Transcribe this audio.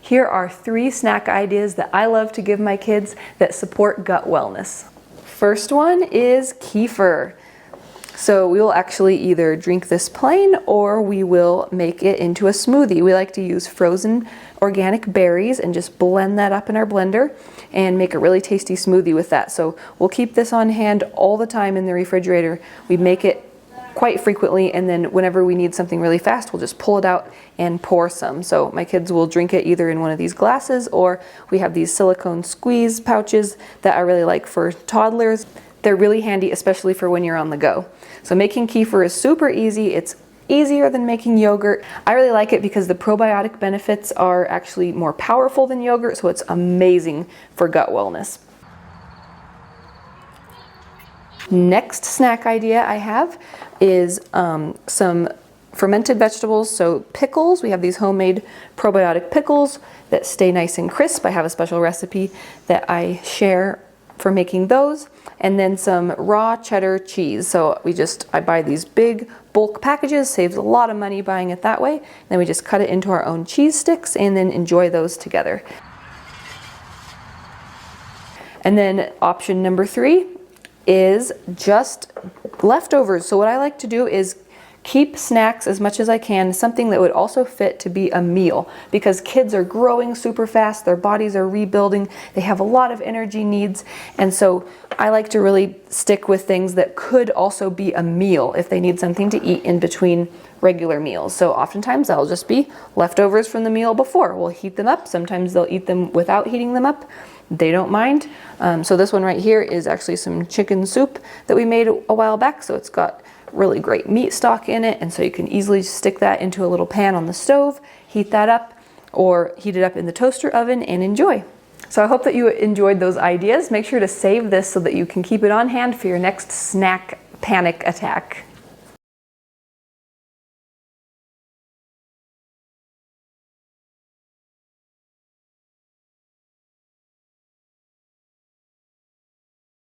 Here are 3 snack ideas that I love to give my kids that support gut wellness. First one is kefir. So we will actually either drink this plain or we will make it into a smoothie. We like to use frozen organic berries and just blend that up in our blender and make a really tasty smoothie with that. So we'll keep this on hand all the time in the refrigerator. We make it quite frequently, and then whenever we need something really fast, we'll just pull it out and pour some. So my kids will drink it either in one of these glasses, or we have these silicone squeeze pouches that I really like for toddlers. They're really handy, especially for when you're on the go. So making kefir is super easy. It's easier than making yogurt. I really like it because the probiotic benefits are actually more powerful than yogurt, so it's amazing for gut wellness. Next snack idea I have is some fermented vegetables, so pickles. We have these homemade probiotic pickles that stay nice and crisp. I have a special recipe that I share for making those. And then some raw cheddar cheese. So I buy these big bulk packages, saves a lot of money buying it that way. Then we just cut it into our own cheese sticks and then enjoy those together. And then option number 3 is just leftovers. So what I like to do is keep snacks as much as I can, something that would also fit to be a meal, because kids are growing super fast, their bodies are rebuilding, they have a lot of energy needs, and so I like to really stick with things that could also be a meal if they need something to eat in between regular meals. So oftentimes that'll just be leftovers from the meal before. We'll heat them up. Sometimes they'll eat them without heating them up. They don't mind. So this one right here is actually some chicken soup that we made a while back. So it's got really great meat stock in it, and so you can easily stick that into a little pan on the stove, heat that up, or heat it up in the toaster oven and enjoy. So I hope that you enjoyed those ideas. Make sure to save this so that you can keep it on hand for your next snack panic attack.